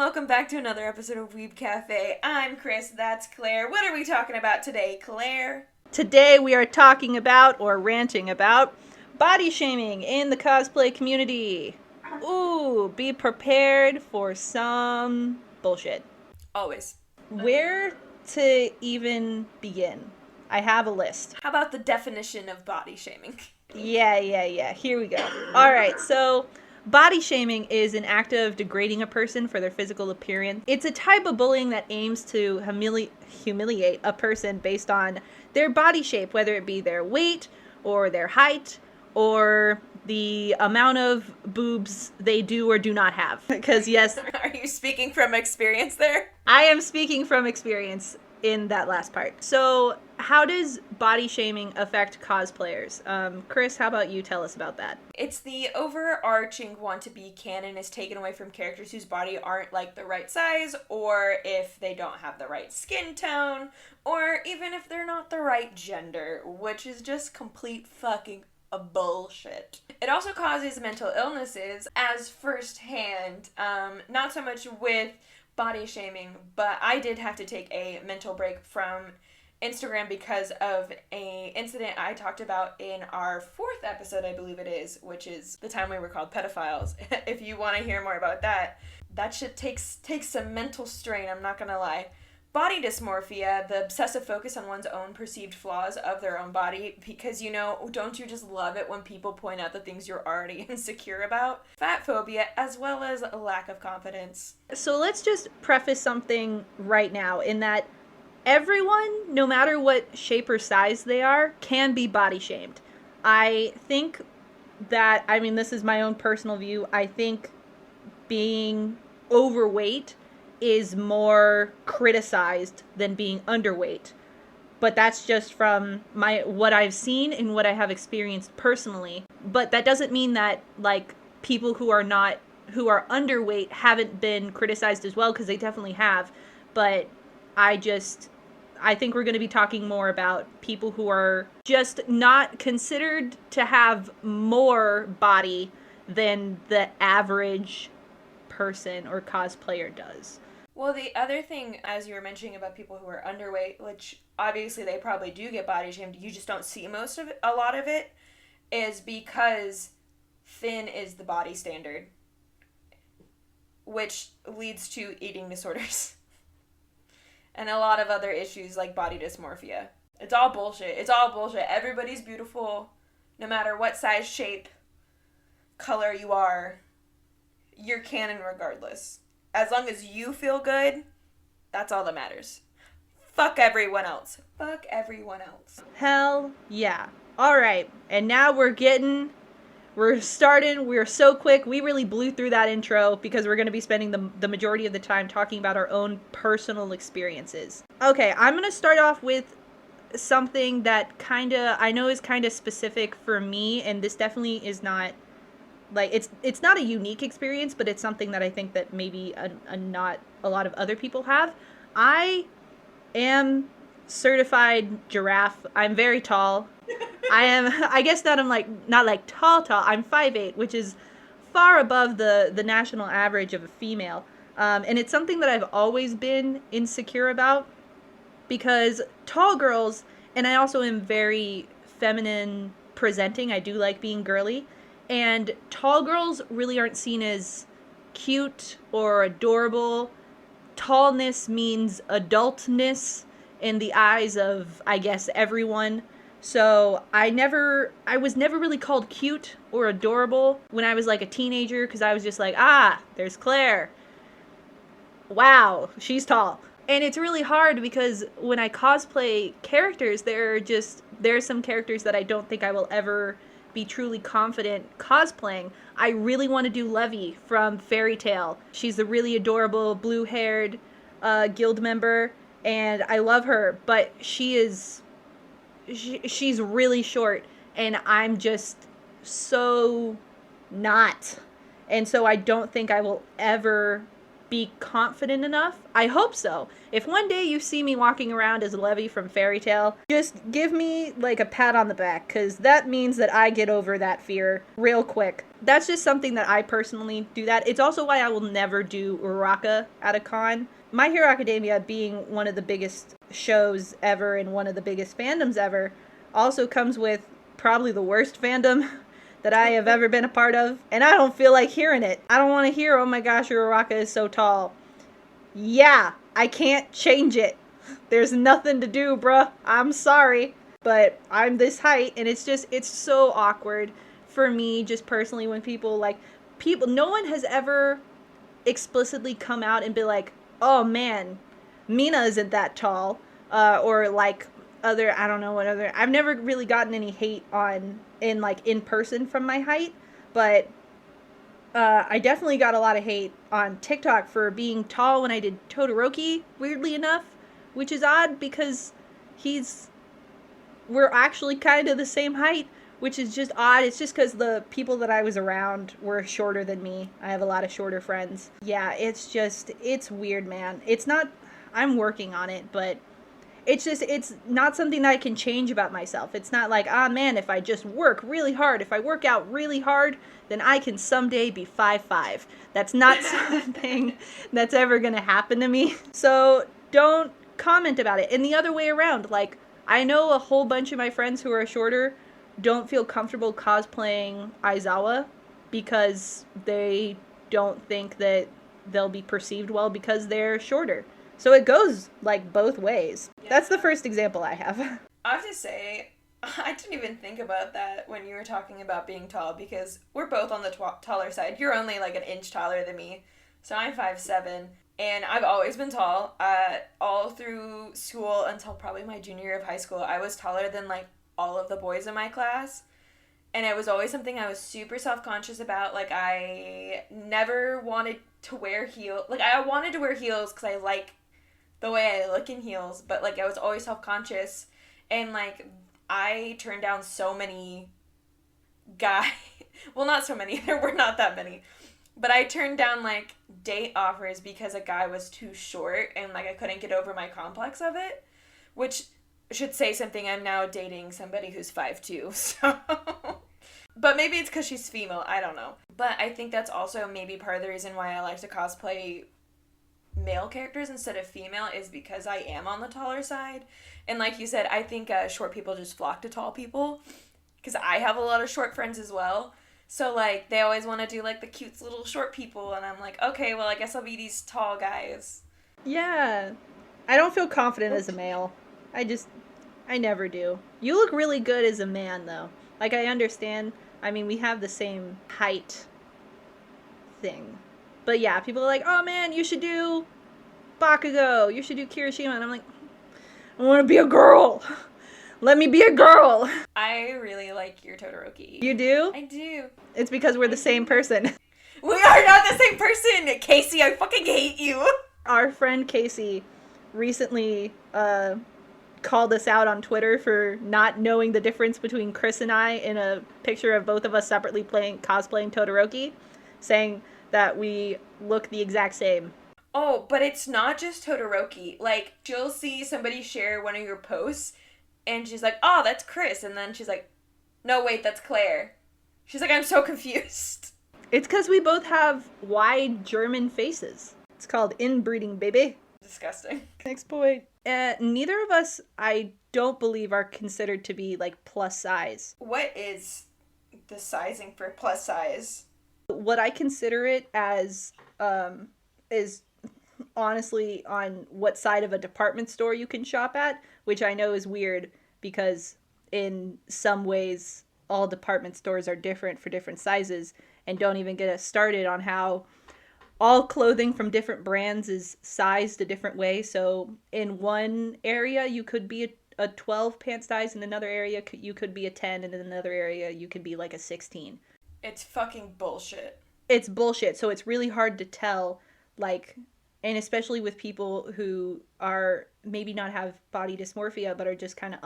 welcome back to another episode of Weeb Cafe. I'm Kris, that's Claire. What are we talking about today, Claire? Today we are talking about, or ranting about, body shaming in the cosplay community. Ooh, be prepared for some bullshit. Always. Where to even begin? I have a list. How about the definition of body shaming? Yeah. Here we go. Alright, so body shaming is an act of degrading a person for their physical appearance. It's a type of bullying that aims to humiliate a person based on their body shape, whether it be their weight or their height or the amount of boobs they do or do not have. Because yes... Are you speaking from experience there? I am speaking from experience in that last part. So how does body shaming affect cosplayers? Kris, how about you tell us about that? It's the overarching want to be canon is taken away from characters whose body aren't like the right size, or if they don't have the right skin tone, or even if they're not the right gender, which is just complete fucking bullshit. It also causes mental illnesses as firsthand, not so much with body shaming, but I did have to take a mental break from Instagram because of a incident I talked about in our 4th episode, I believe it is, which is the time we were called pedophiles. If you want to hear more about that shit takes some mental strain, I'm not gonna lie. Body dysmorphia, the obsessive focus on one's own perceived flaws of their own body, because, you know, don't you just love it when people point out the things you're already insecure about? Fat phobia, as well as a lack of confidence. So let's just preface something right now in that everyone, no matter what shape or size they are, can be body shamed. I think that, I mean, this is my own personal view, I think being overweight is more criticized than being underweight. But that's just from what I've seen and what I have experienced personally. But that doesn't mean that, like, people who are underweight haven't been criticized as well, because they definitely have. But I think we're going to be talking more about people who are just not considered to have more body than the average person or cosplayer does. Well, the other thing, as you were mentioning about people who are underweight, which obviously they probably do get body shamed, you just don't see a lot of it, is because thin is the body standard, which leads to eating disorders and a lot of other issues like body dysmorphia. It's all bullshit. Everybody's beautiful, no matter what size, shape, color you are. You're canon regardless. As long as you feel good, that's all that matters. Fuck everyone else. Hell yeah. Alright, and now we're starting, we're so quick, we really blew through that intro because we're going to be spending the majority of the time talking about our own personal experiences. Okay, I'm going to start off with something that I know is kind of specific for me, and this definitely is not, like, it's not a unique experience, but it's something that I think that maybe not a lot of other people have. I am certified giraffe. I'm very tall. I guess that I'm not like tall. I'm 5'8", which is far above the national average of a female. And it's something that I've always been insecure about, because tall girls, and I also am very feminine presenting. I do like being girly. And tall girls really aren't seen as cute or adorable. Tallness means adultness in the eyes of, I guess, everyone. So I was never really called cute or adorable when I was like a teenager, because I was just like, there's Claire. Wow, she's tall. And it's really hard because when I cosplay characters, there's some characters that I don't think I will ever be truly confident cosplaying. I really want to do Levy from Fairy Tail. She's a really adorable blue-haired guild member, and I love her, but she's really short, and I'm just so not. And so I don't think I will ever be confident enough. I hope so. If one day you see me walking around as Levy from Fairy Tale, just give me like a pat on the back, because that means that I get over that fear real quick. That's just something that I personally do that. It's also why I will never do Uraka at a con. My Hero Academia, being one of the biggest shows ever and one of the biggest fandoms ever, also comes with probably the worst fandom that I have ever been a part of, and I don't feel like hearing it. I don't want to hear, oh my gosh, Uraraka is so tall. Yeah, I can't change it. There's nothing to do, bruh. I'm sorry, but I'm this height, and it's so awkward for me, just personally, when no one has ever explicitly come out and be like, oh man, Mina isn't that tall, or like other, I don't know what other, I've never really gotten any hate in person from my height, but I definitely got a lot of hate on TikTok for being tall when I did Todoroki, weirdly enough, which is odd because we're actually kind of the same height, which is just odd. It's just because the people that I was around were shorter than me. I have a lot of shorter friends. Yeah, it's weird, man. It's not, I'm working on it, but it's not something that I can change about myself. It's not like, man, if I just work really hard, if I work out really hard, then I can someday be 5'5". That's not something that's ever going to happen to me. So don't comment about it. And the other way around, like, I know a whole bunch of my friends who are shorter don't feel comfortable cosplaying Aizawa because they don't think that they'll be perceived well because they're shorter. So it goes, like, both ways. Yeah. That's the first example I have. I have to say, I didn't even think about that when you were talking about being tall, because we're both on the taller side. You're only, like, an inch taller than me. So I'm 5'7", and I've always been tall. All through school until probably my junior year of high school, I was taller than, like, all of the boys in my class. And it was always something I was super self-conscious about. Like, I never wanted to wear heels. Like, I wanted to wear heels because I like the way I look in heels, but, like, I was always self-conscious, and, like, I turned down so many well, not so many, there were not that many, but I turned down, like, date offers because a guy was too short, and, like, I couldn't get over my complex of it, which should say something. I'm now dating somebody who's 5'2", so... But maybe it's because she's female, I don't know. But I think that's also maybe part of the reason why I like to cosplay male characters instead of female, is because I am on the taller side. And like you said, I think short people just flock to tall people, because I have a lot of short friends as well. So, like, they always want to do, like, the cute little short people, and I'm like, okay, well, I guess I'll be these tall guys. Yeah. I don't feel confident as a male. I never do. You look really good as a man, though. Like, I understand. I mean, we have the same height thing. But yeah, people are like, oh man, you should do Bakugo, you should do Kirishima, and I'm like, I want to be a girl. Let me be a girl. I really like your Todoroki. You do? I do. It's because we're the same person. We are not the same person! Casey, I fucking hate you! Our friend Casey recently called us out on Twitter for not knowing the difference between Kris and I in a picture of both of us separately cosplaying Todoroki, saying that we look the exact same. Oh, but it's not just Todoroki. Like, she'll see somebody share one of your posts, and she's like, oh, that's Kris. And then she's like, no, wait, that's Claire. She's like, I'm so confused. It's because we both have wide German faces. It's called inbreeding, baby. Disgusting. Next point. Neither of us, I don't believe, are considered to be, like, plus size. What is the sizing for plus size? What I consider it as is honestly on what side of a department store you can shop at, which I know is weird because in some ways all department stores are different for different sizes, and don't even get us started on how all clothing from different brands is sized a different way. So in one area you could be a 12 pant size, in another area you could be a 10, and in another area you could be like a 16. It's fucking bullshit. It's bullshit. So it's really hard to tell, like, and especially with people who are maybe not have body dysmorphia, but are just kind of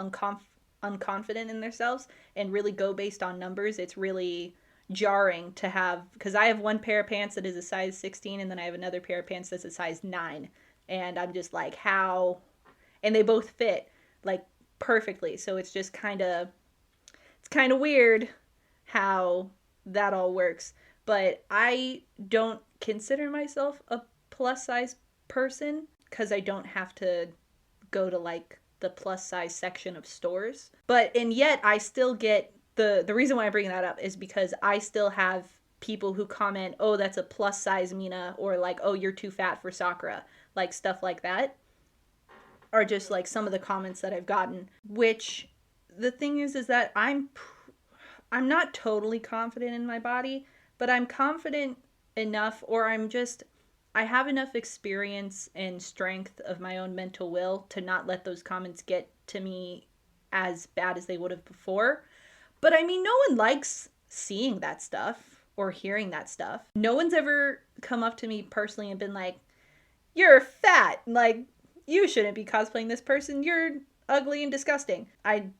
unconfident in themselves and really go based on numbers. It's really jarring to have, because I have one pair of pants that is a size 16 and then I have another pair of pants that's a size 9, and I'm just like, how? And they both fit like perfectly, so it's just kind of weird how that all works. But I don't consider myself a plus size person because I don't have to go to like the plus size section of stores. And yet I still get the reason why I'm bringing that up is because I still have people who comment, "Oh, that's a plus size Mina," or like, "Oh, you're too fat for Sakura," like stuff like that, are just like some of the comments that I've gotten. Which the thing is that I'm not totally confident in my body, but I'm confident enough, or I have enough experience and strength of my own mental will to not let those comments get to me as bad as they would have before. But I mean, no one likes seeing that stuff or hearing that stuff. No one's ever come up to me personally and been like, "You're fat. Like, you shouldn't be cosplaying this person. You're ugly and disgusting." I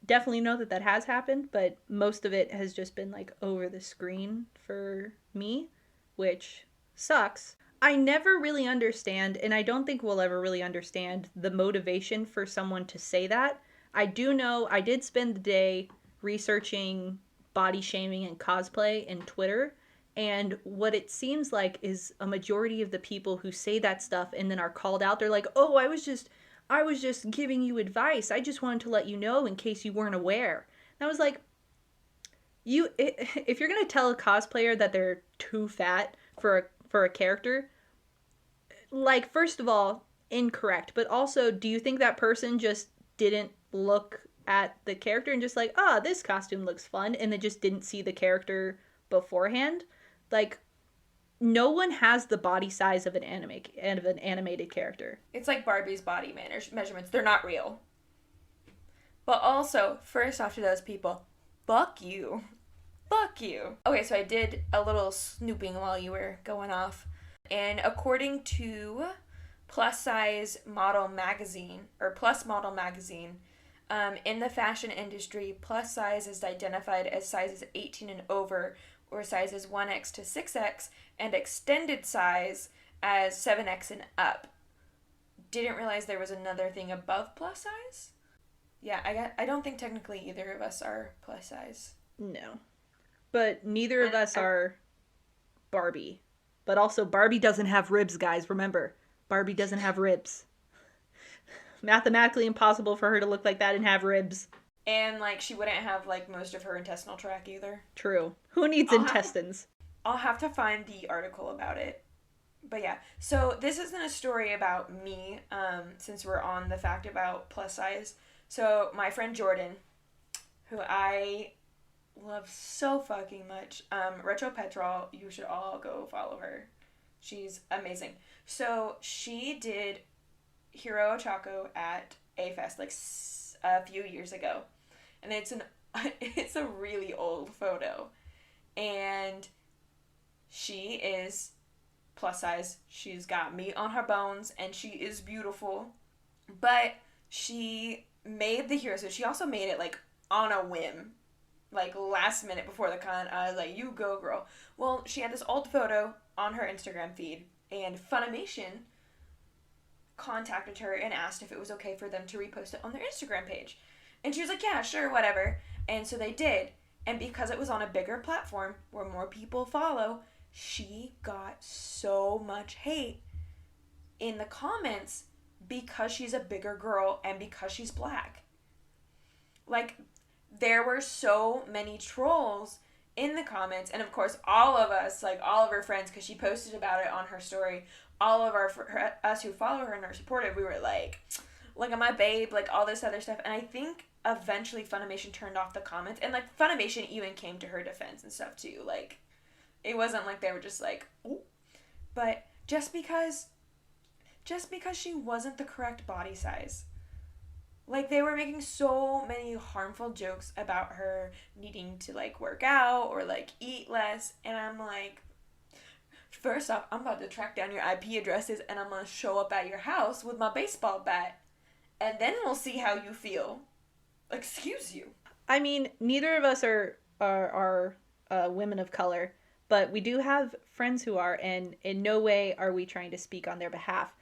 definitely know that has happened, but most of it has just been like over the screen for me, which sucks. I never really understand, and I don't think we'll ever really understand, the motivation for someone to say that. I do know I did spend the day researching body shaming and cosplay in Twitter, and what it seems like is a majority of the people who say that stuff and then are called out, they're like, "Oh, I was just giving you advice. I just wanted to let you know in case you weren't aware." And I was like, if you're going to tell a cosplayer that they're too fat for a character, like, first of all, incorrect, but also, do you think that person just didn't look at the character and just like, "Ah, this costume looks fun," and then just didn't see the character beforehand? Like, no one has the body size of an animated character. It's like Barbie's body measurements. They're not real. But also, first off to those people, fuck you. Fuck you. Okay, so I did a little snooping while you were going off. And according to Plus Size Model Magazine, or Plus Model Magazine, in the fashion industry, plus size is identified as sizes 18 and over, or sizes 1X to 6X, and extended size as 7X and up. Didn't realize there was another thing above plus size. Yeah, I don't think technically either of us are plus size. No. But neither of us are Barbie. But also, Barbie doesn't have ribs, guys. Remember, Barbie doesn't have ribs. Mathematically impossible for her to look like that and have ribs. And, like, she wouldn't have, like, most of her intestinal tract either. True. Who needs intestines? I'll have to find the article about it. But yeah, so this isn't a story about me, since we're on the fact about plus size. So my friend Jordan, who I love so fucking much, Retro Petrol, you should all go follow her. She's amazing. So she did Hero Chaco at A-Fest like a few years ago. And it's a really old photo. And she is plus size. She's got meat on her bones and she is beautiful. But she made the hero, so she also made it like on a whim. Like last minute before the con, I was like, "You go, girl." Well, she had this old photo on her Instagram feed, and Funimation contacted her and asked if it was okay for them to repost it on their Instagram page. And she was like, "Yeah, sure, whatever." And so they did. And because it was on a bigger platform where more people follow, she got so much hate in the comments because she's a bigger girl and because she's black. Like, there were so many trolls in the comments, and of course all of us, like all of her friends, because she posted about it on her story, all of us who follow her and are supportive, we were like, "Look at my babe," like all this other stuff. And I think eventually Funimation turned off the comments, and like Funimation even came to her defense and stuff too. Like, it wasn't like they were just like, "Ooh." But just because she wasn't the correct body size. Like, they were making so many harmful jokes about her needing to, like, work out or, like, eat less. And I'm like, first off, I'm about to track down your IP addresses and I'm going to show up at your house with my baseball bat. And then we'll see how you feel. Excuse you. I mean, neither of us are women of color, but we do have friends who are, and in no way are we trying to speak on their behalf.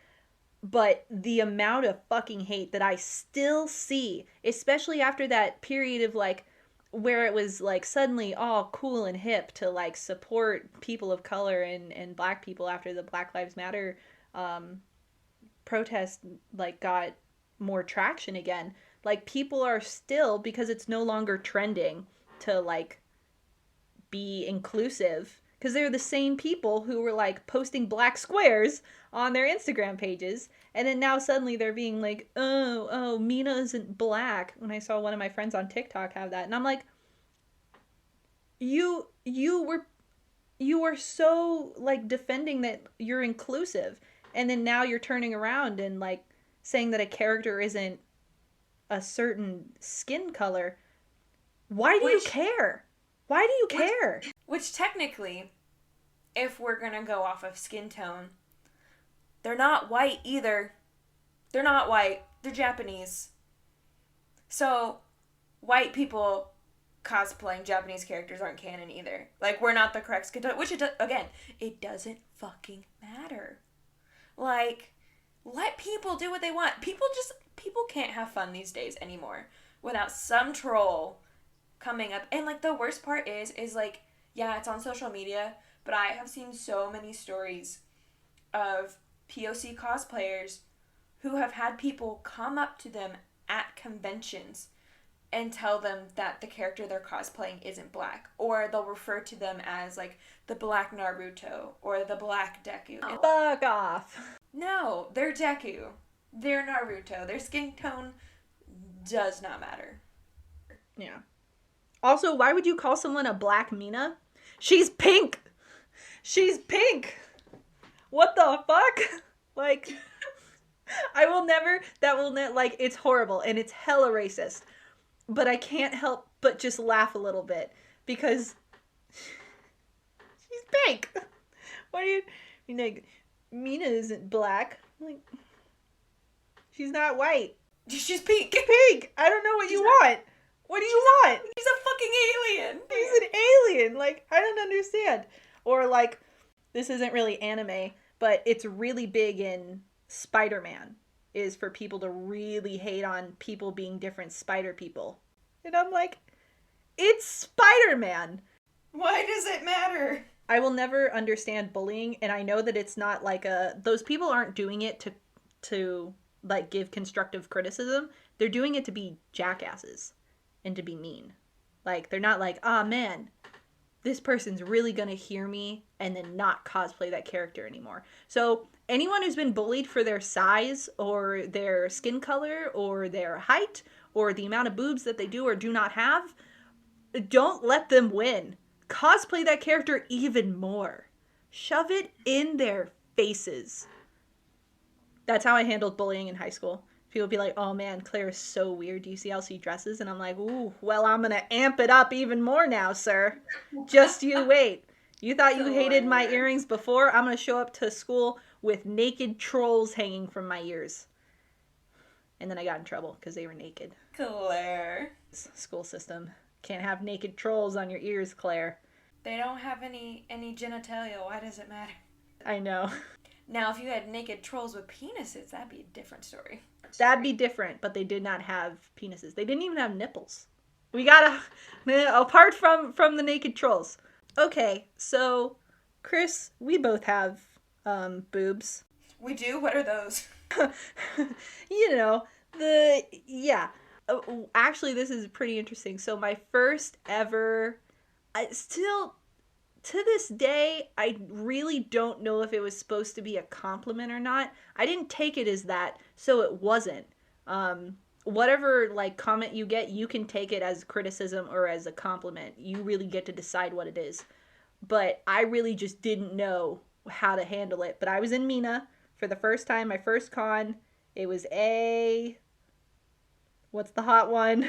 But the amount of fucking hate that I still see, especially after that period of like where it was like suddenly all cool and hip to like support people of color and black people after the Black Lives Matter protest like got more traction again. Like people are still, because it's no longer trending to like be inclusive, because they're the same people who were like posting black squares on their Instagram pages, and then now suddenly they're being like, oh, Mina isn't black. When I saw one of my friends on TikTok have that, and I'm like, you were so like defending that you're inclusive, and then now you're turning around and like saying that a character isn't a certain skin color. Why do you care? Why do you care? Which technically, if we're gonna go off of skin tone, they're not white either. They're not white. They're Japanese. So, white people cosplaying Japanese characters aren't canon either. Like, we're not the correct skin tone. Which, again, it doesn't fucking matter. Like, let people do what they want. People can't have fun these days anymore without some troll coming up. And like the worst part is like, yeah, it's on social media, but I have seen so many stories of POC cosplayers who have had people come up to them at conventions and tell them that the character they're cosplaying isn't black, or they'll refer to them as like the black Naruto or the black Deku. And fuck off. No, they're Deku. They're Naruto. Their skin tone does not matter. Yeah. Also, why would you call someone a black Mina? She's pink! She's pink! What the fuck? Like, like, it's horrible and it's hella racist. But I can't help but just laugh a little bit because she's pink. Why do you mean, like, Mina isn't black? Like, she's not white. She's pink. Pink! I don't know what you want. What do you want? She's a fucking alien. She's an alien. Like, I don't understand. Or, like, this isn't really anime, but it's really big in Spider-Man, is for people to really hate on people being different spider people. And I'm like, it's Spider-Man. Why does it matter? I will never understand bullying, and I know that it's not like those people aren't doing it to like give constructive criticism. They're doing it to be jackasses and to be mean. Like, they're not like, ah, man, this person's really gonna hear me and then not cosplay that character anymore. So anyone who's been bullied for their size or their skin color or their height or the amount of boobs that they do or do not have, don't let them win. Cosplay that character even more. Shove it in their faces. That's how I handled bullying in high school. People would be like, oh man, Claire is so weird. Do you see how she dresses? And I'm like, ooh, well, I'm going to amp it up even more now, sir. Just you wait. You thought you hated my earrings before? I'm going to show up to school with naked trolls hanging from my ears. And then I got in trouble because they were naked. Claire. School system. Can't have naked trolls on your ears, Claire. They don't have any genitalia. Why does it matter? I know. Now, if you had naked trolls with penises, that'd be a different story. That'd be different, but they did not have penises. They didn't even have nipples. We gotta, apart from the naked trolls. Okay, so, Kris, we both have, boobs. We do? What are those? You know, actually, this is pretty interesting. So, my first ever, to this day, I really don't know if it was supposed to be a compliment or not. I didn't take it as that, so it wasn't. Whatever, like, comment you get, you can take it as criticism or as a compliment. You really get to decide what it is. But I really just didn't know how to handle it. But I was in Mina for the first time, my first con. It was what's the hot one?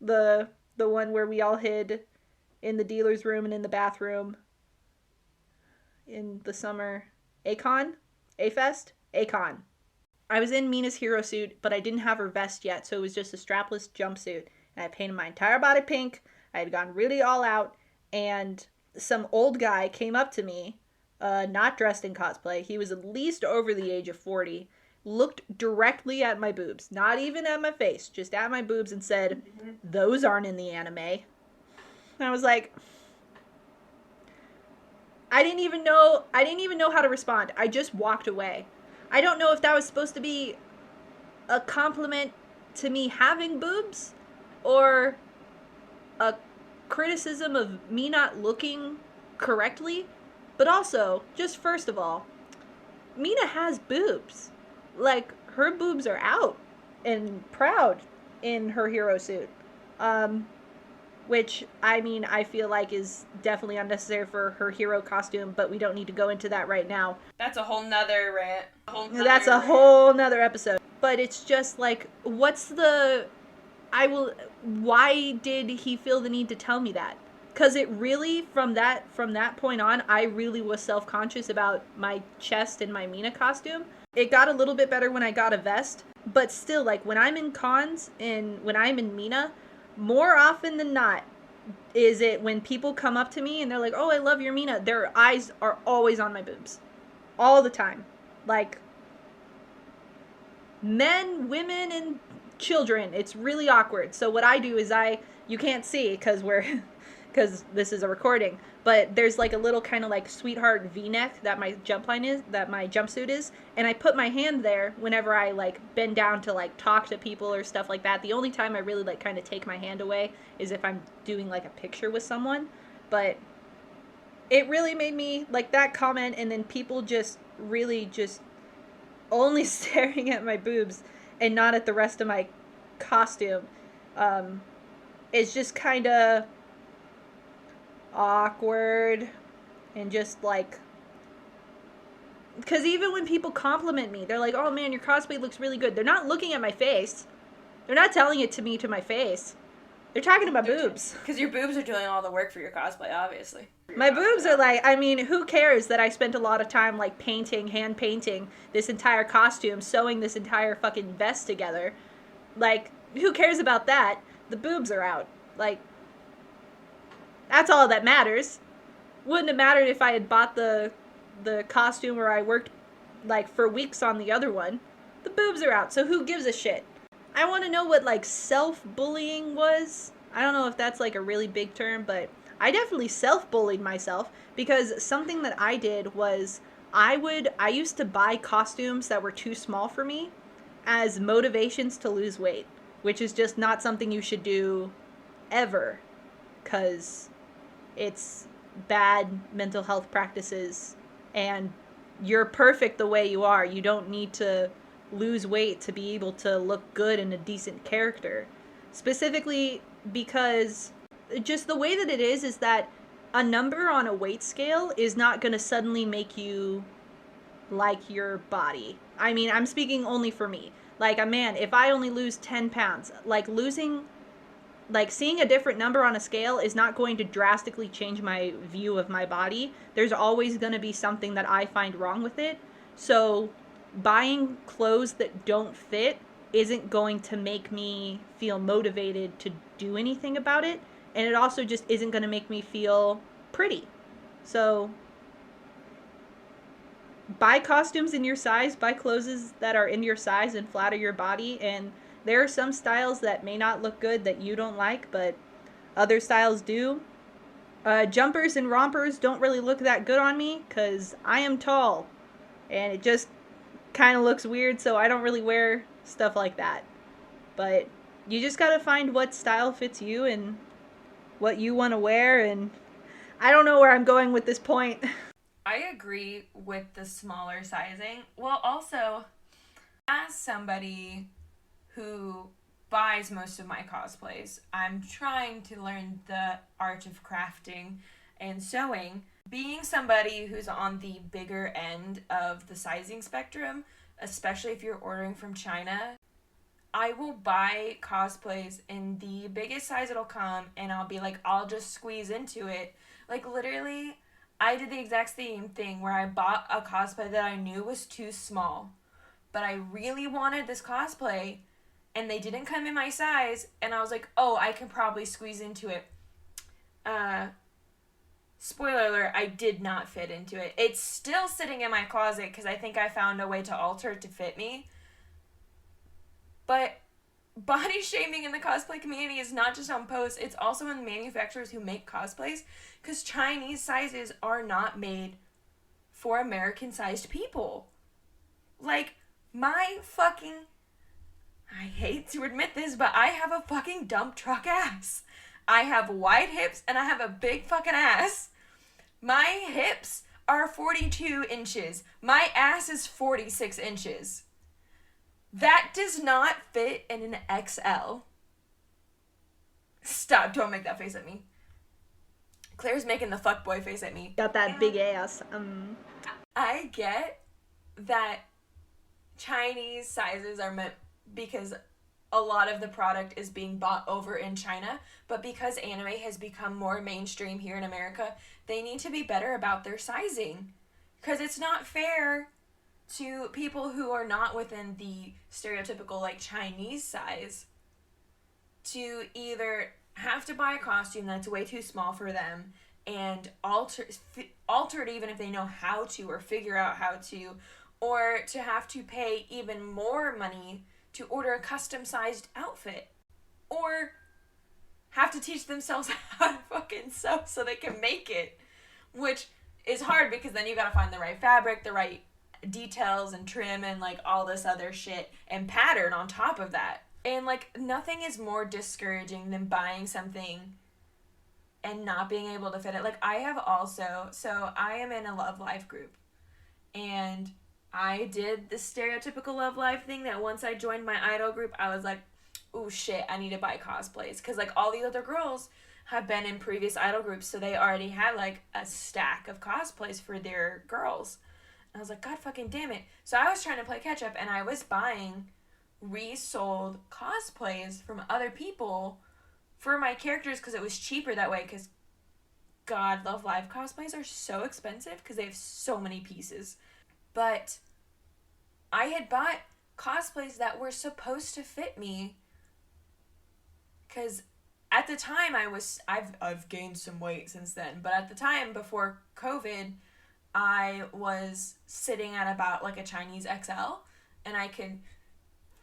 The one where we all hid in the dealer's room and in the bathroom in the summer. A-Con? A-Fest? A-Con. I was in Mina's hero suit, but I didn't have her vest yet, so it was just a strapless jumpsuit. And I painted my entire body pink. I had gone really all out, and some old guy came up to me, not dressed in cosplay. He was at least over the age of 40, looked directly at my boobs, not even at my face, just at my boobs, and said, "Those aren't in the anime." And I was like, I didn't even know how to respond. I just walked away. I don't know if that was supposed to be a compliment to me having boobs or a criticism of me not looking correctly. But also, just first of all, Mina has boobs. Like, her boobs are out and proud in her hero suit. Which, I mean, I feel like is definitely unnecessary for her hero costume, but we don't need to go into that right now. That's a whole nother rant. That's a whole nother episode. But it's just like, why did he feel the need to tell me that? Because it really, from that point on, I really was self-conscious about my chest and my Mina costume. It got a little bit better when I got a vest, but still, like, when I'm in cons and when I'm in Mina, more often than not, is it when people come up to me and they're like, "Oh, I love your Mina," their eyes are always on my boobs. All the time. Like, men, women, and children. It's really awkward. So what I do is you can't see because this is a recording, but there's like a little kind of like sweetheart V-neck that my jumpsuit is, and I put my hand there whenever I like bend down to like talk to people or stuff like that. The only time I really like kind of take my hand away is if I'm doing like a picture with someone, but it really made me like that comment, and then people just really just only staring at my boobs and not at the rest of my costume. It's just kind of awkward and just like, because even when people compliment me, they're like, "Oh man, your cosplay looks really good." They're not looking at my face. They're not telling it to me to my face. They're talking about boobs. Because your boobs are doing all the work for your cosplay, obviously. My boobs are like, I mean, who cares that I spent a lot of time like hand painting this entire costume, sewing this entire fucking vest together. Like, who cares about that? The boobs are out. Like, that's all that matters. Wouldn't have mattered if I had bought the costume or I worked like for weeks on the other one. The boobs are out, so who gives a shit? I want to know what like self-bullying was. I don't know if that's like a really big term, but I definitely self-bullied myself because something that I did was I used to buy costumes that were too small for me as motivations to lose weight, which is just not something you should do ever, because it's bad mental health practices and you're perfect the way you are. You don't need to lose weight to be able to look good in a decent character. Specifically because just the way that it is that a number on a weight scale is not going to suddenly make you like your body. I mean, I'm speaking only for me. Like, a man, if I only lose 10 pounds, seeing a different number on a scale is not going to drastically change my view of my body. There's always going to be something that I find wrong with it. So buying clothes that don't fit isn't going to make me feel motivated to do anything about it. And it also just isn't going to make me feel pretty. So buy costumes in your size, buy clothes that are in your size and flatter your body. And there are some styles that may not look good that you don't like, but other styles do. Jumpers and rompers don't really look that good on me because I am tall. And it just kind of looks weird, so I don't really wear stuff like that. But you just gotta find what style fits you and what you want to wear, and I don't know where I'm going with this point. I agree with the smaller sizing. Well, also, as somebody who buys most of my cosplays, I'm trying to learn the art of crafting and sewing. Being somebody who's on the bigger end of the sizing spectrum, especially if you're ordering from China, I will buy cosplays in the biggest size it'll come, and I'll be like, I'll just squeeze into it. Like, literally, I did the exact same thing where I bought a cosplay that I knew was too small, but I really wanted this cosplay, and they didn't come in my size, and I was like, oh, I can probably squeeze into it. Spoiler alert, I did not fit into it. It's still sitting in my closet because I think I found a way to alter it to fit me. But body shaming in the cosplay community is not just on posts, it's also in the manufacturers who make cosplays, because Chinese sizes are not made for American sized people. Like, my fucking, I hate to admit this, but I have a fucking dump truck ass. I have wide hips and I have a big fucking ass. My hips are 42 inches. My ass is 46 inches. That does not fit in an XL. Stop, don't make that face at me. Claire's making the fuckboy face at me. Got that big ass. I get that Chinese sizes are meant because a lot of the product is being bought over in China, but because anime has become more mainstream here in America, they need to be better about their sizing. Because it's not fair to people who are not within the stereotypical, like, Chinese size to either have to buy a costume that's way too small for them and alter it even if they know how to or figure out how to, or to have to pay even more money to order a custom-sized outfit, or have to teach themselves how to fucking sew so they can make it, which is hard because then you gotta find the right fabric, the right details and trim and, like, all this other shit and pattern on top of that. And, like, nothing is more discouraging than buying something and not being able to fit it. Like, I have also, so I am in a Love Life group, and I did the stereotypical Love Life thing that once I joined my idol group, I was like, oh shit, I need to buy cosplays. Because, like, all these other girls have been in previous idol groups, so they already had, like, a stack of cosplays for their girls. And I was like, God fucking damn it. So I was trying to play catch up, and I was buying resold cosplays from other people for my characters because it was cheaper that way. Because, God, Love Live cosplays are so expensive because they have so many pieces. But I had bought cosplays that were supposed to fit me because at the time I've gained some weight since then, but at the time before COVID, I was sitting at about like a Chinese XL, and I could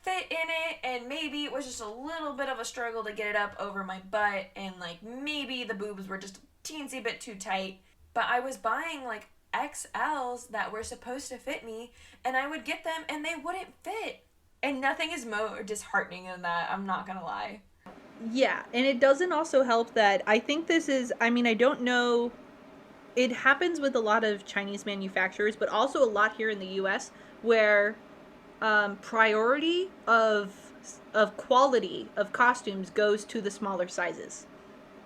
fit in it, and maybe it was just a little bit of a struggle to get it up over my butt, and like maybe the boobs were just a teensy bit too tight, but I was buying like XLs that were supposed to fit me, and I would get them and they wouldn't fit. And nothing is more disheartening than that, I'm not gonna lie. Yeah, and it doesn't also help that I think this is, I mean, I don't know, it happens with a lot of Chinese manufacturers, but also a lot here in the US, where priority of quality of costumes goes to the smaller sizes.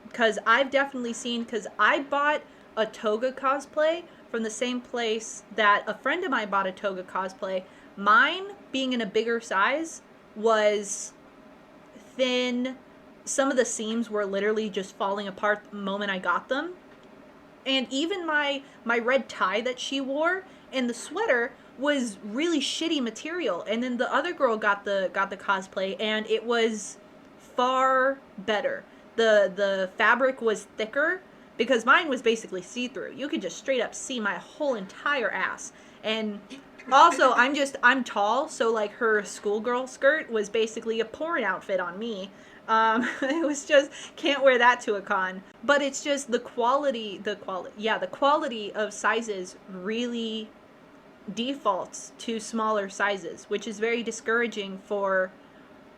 Because I've definitely seen, because I bought a toga cosplay from the same place that a friend of mine bought a toga cosplay. Mine, being in a bigger size, was thin. Some of the seams were literally just falling apart the moment I got them. And even my red tie that she wore and the sweater was really shitty material. And then the other girl got the cosplay, and it was far better. The fabric was thicker, because mine was basically see-through. You could just straight up see my whole entire ass. And also, I'm tall, so like her schoolgirl skirt was basically a porn outfit on me. It was just, can't wear that to a con. But it's just the quality of sizes really defaults to smaller sizes, which is very discouraging for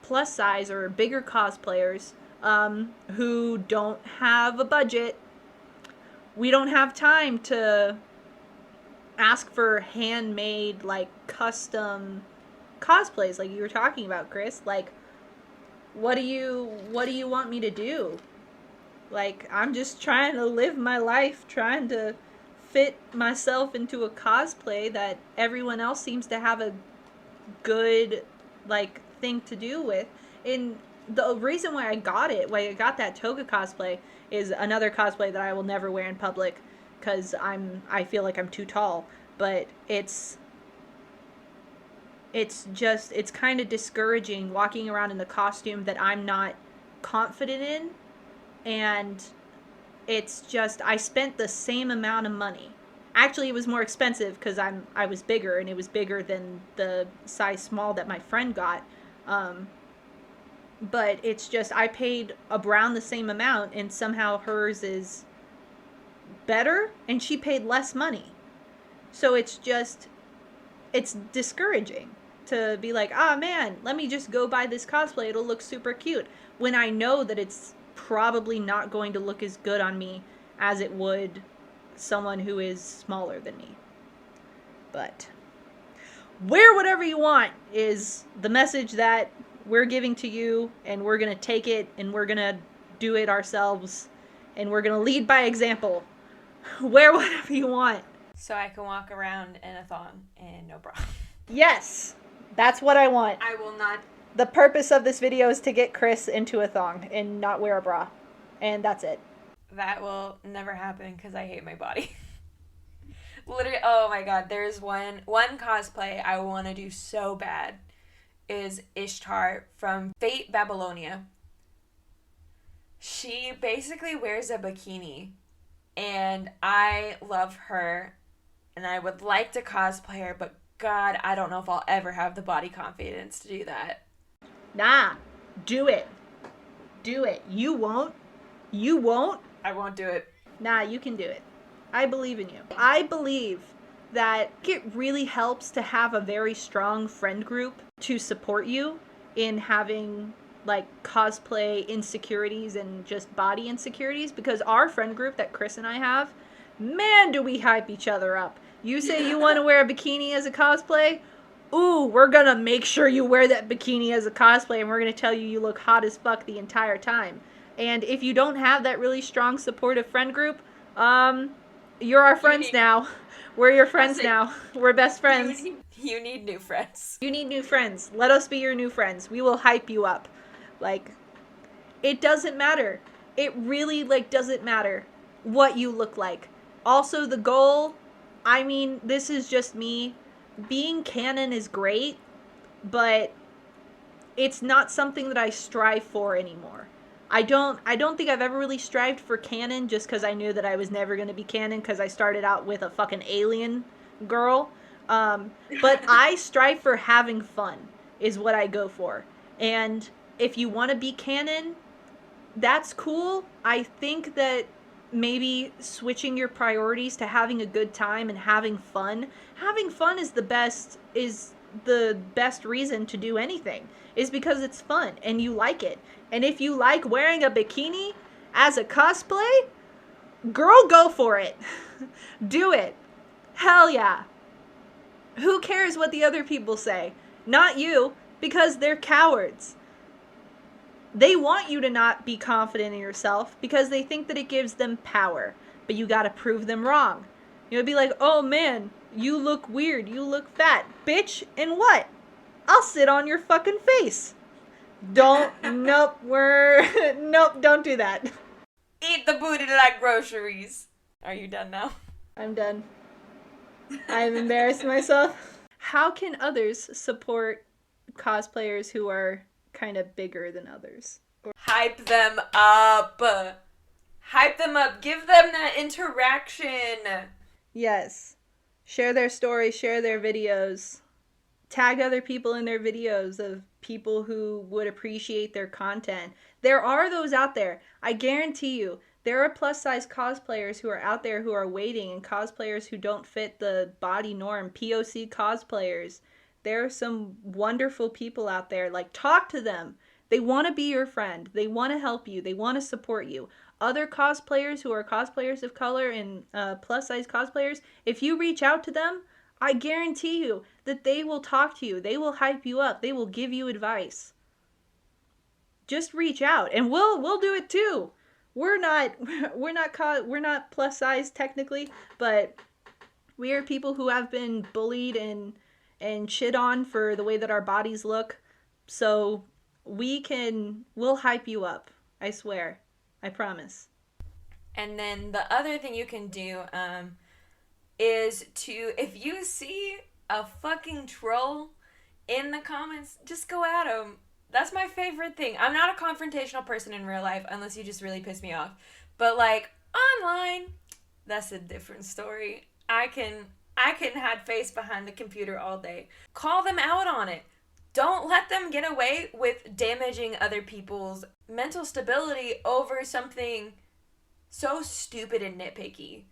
plus size or bigger cosplayers who don't have a budget. We don't have time to ask for handmade, like, custom cosplays like you were talking about, Kris. Like, what do you want me to do? Like, I'm just trying to live my life, trying to fit myself into a cosplay that everyone else seems to have a good, like, thing to do with. And the reason why I got that toga cosplay is another cosplay that I will never wear in public because I feel like I'm too tall. But it's kind of discouraging walking around in the costume that I'm not confident in, and it's just I spent the same amount of money. Actually, it was more expensive because I was bigger, and it was bigger than the size small that my friend got. But it's just I paid around the same amount, and somehow hers is better, and she paid less money. So it's discouraging to be like, ah, man, let me just go buy this cosplay. It'll look super cute. When I know that it's probably not going to look as good on me as it would someone who is smaller than me. But wear whatever you want is the message that we're giving to you, and we're going to take it, and we're going to do it ourselves, and we're going to lead by example. Wear whatever you want. So I can walk around in a thong and no bra. Yes, that's what I want. I will not. The purpose of this video is to get Kris into a thong and not wear a bra. And that's it. That will never happen because I hate my body. Literally, oh my god, there's one cosplay I want to do so bad is Ishtar from Fate Babylonia. She basically wears a bikini, and I love her, and I would like to cosplay her, but God, I don't know if I'll ever have the body confidence to do that. Nah, do it. Do it. You won't. You won't. I won't do it. Nah, you can do it. I believe in you. I believe that it really helps to have a very strong friend group to support you in having like cosplay insecurities and just body insecurities, because our friend group that Kris and I have, man, do we hype each other up. You say you want to wear a bikini as a cosplay? Ooh, we're gonna make sure you wear that bikini as a cosplay, and we're gonna tell you you look hot as fuck the entire time. And if you don't have that really strong supportive friend group, you're our friends now. We're your friends now. We're best friends. You need new friends. You need new friends. Let us be your new friends. We will hype you up. Like, it doesn't matter. It really, like, doesn't matter what you look like. Also, the goal, I mean, this is just me. Being canon is great, but it's not something that I strive for anymore. I don't think I've ever really strived for canon just because I knew that I was never going to be canon because I started out with a fucking alien girl. But I strive for having fun is what I go for. And if you want to be canon, that's cool. I think that maybe switching your priorities to having a good time and having fun is the best reason to do anything, is because it's fun and you like it. And if you like wearing a bikini as a cosplay, girl, go for it. Do it. Hell yeah. Who cares what the other people say? Not you, because they're cowards. They want you to not be confident in yourself because they think that it gives them power. But you gotta prove them wrong. You'll be like, oh man, you look weird, you look fat. Bitch, and what? I'll sit on your fucking face. Nope, don't do that. Eat the booty like groceries. Are you done now? I'm done. I've embarrassed myself. How can others support cosplayers who are kind of bigger than others? Hype them up. Hype them up. Give them that interaction. Yes. Share their stories, share their videos. Tag other people in their videos of people who would appreciate their content. There are those out there. I guarantee you, there are plus-size cosplayers who are out there who are waiting, and cosplayers who don't fit the body norm, POC cosplayers. There are some wonderful people out there. Like, talk to them. They want to be your friend. They want to help you. They want to support you. Other cosplayers who are cosplayers of color and plus-size cosplayers, if you reach out to them, I guarantee you that they will talk to you. They will hype you up. They will give you advice. Just reach out, and we'll do it too. We're not plus size technically, but we are people who have been bullied and shit on for the way that our bodies look. So we'll hype you up. I swear. I promise. And then the other thing you can do is to, if you see a fucking troll in the comments, just go at them. That's my favorite thing. I'm not a confrontational person in real life unless you just really piss me off. But like, Online, that's a different story. I can hide face behind the computer all day. Call them out on it. Don't let them get away with damaging other people's mental stability over something so stupid and nitpicky.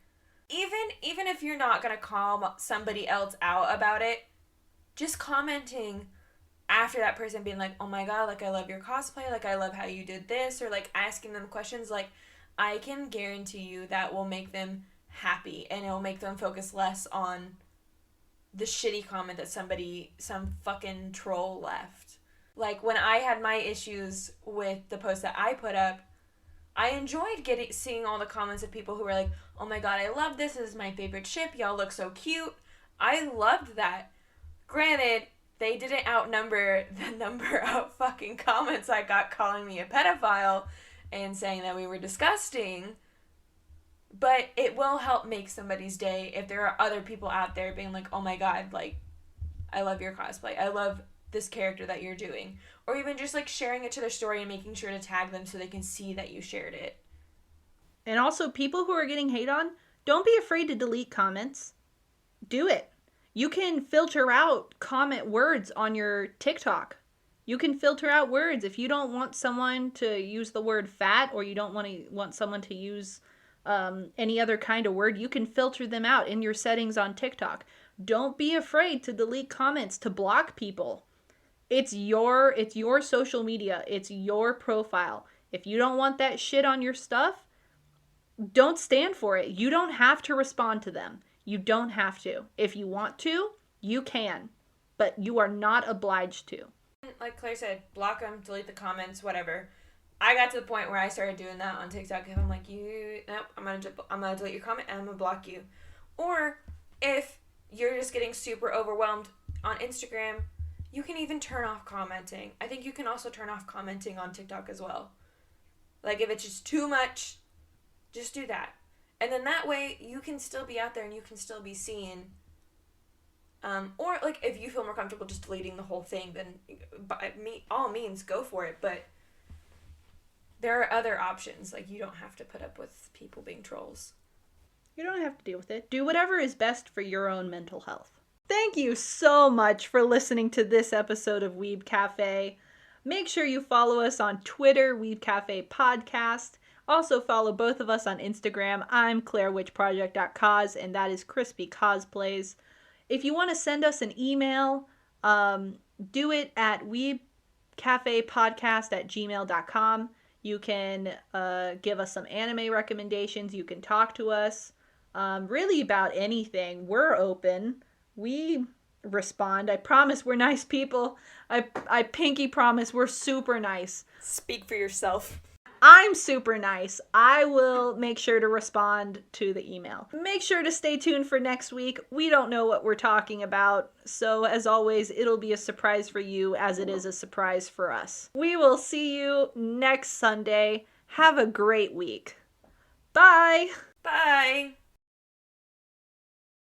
Even if you're not going to call somebody else out about it, just commenting after that person being like, oh my god, like, I love your cosplay, like, I love how you did this, or like asking them questions, like, I can guarantee you that will make them happy, and it'll make them focus less on the shitty comment that some fucking troll left. Like, when I had my issues with the post that I put up, I enjoyed seeing all the comments of people who were like, oh my god, I love this is my favorite ship, y'all look so cute. I loved that. Granted, they didn't outnumber the number of fucking comments I got calling me a pedophile and saying that we were disgusting. But it will help make somebody's day if there are other people out there being like, oh my god, like, I love your cosplay. I love this character that you're doing. Or even just, like, sharing it to their story and making sure to tag them so they can see that you shared it. And also, people who are getting hate on, don't be afraid to delete comments. Do it. You can filter out comment words on your TikTok. You can filter out words. If you don't want someone to use the word fat, or you don't want someone to use any other kind of word, you can filter them out in your settings on TikTok. Don't be afraid to delete comments, to block people. It's your social media. It's your profile. If you don't want that shit on your stuff, don't stand for it. You don't have to respond to them. You don't have to. If you want to, you can. But you are not obliged to. Like Claire said, block them, delete the comments, whatever. I got to the point where I started doing that on TikTok. If I'm like, nope, I'm gonna delete your comment and I'm gonna block you. Or if you're just getting super overwhelmed on Instagram, you can even turn off commenting. I think you can also turn off commenting on TikTok as well. Like, if it's just too much, just do that. And then that way, you can still be out there and you can still be seen. Or, like, if you feel more comfortable just deleting the whole thing, then by all means, go for it. But there are other options. Like, you don't have to put up with people being trolls. You don't have to deal with it. Do whatever is best for your own mental health. Thank you so much for listening to this episode of Weeb Cafe. Make sure you follow us on Twitter, Weeb Cafe Podcast. Also follow both of us on Instagram. I'm ClaireWitchProject.cos, and that is Crispy Cosplays. If you want to send us an email, do it at weebcafepodcast@gmail.com. You can give us some anime recommendations. You can talk to us really about anything. We're open. We respond. I promise we're nice people. I pinky promise we're super nice. Speak for yourself. I'm super nice. I will make sure to respond to the email. Make sure to stay tuned for next week. We don't know what we're talking about, so as always, it'll be a surprise for you as it is a surprise for us. We will see you next Sunday. Have a great week. Bye! Bye!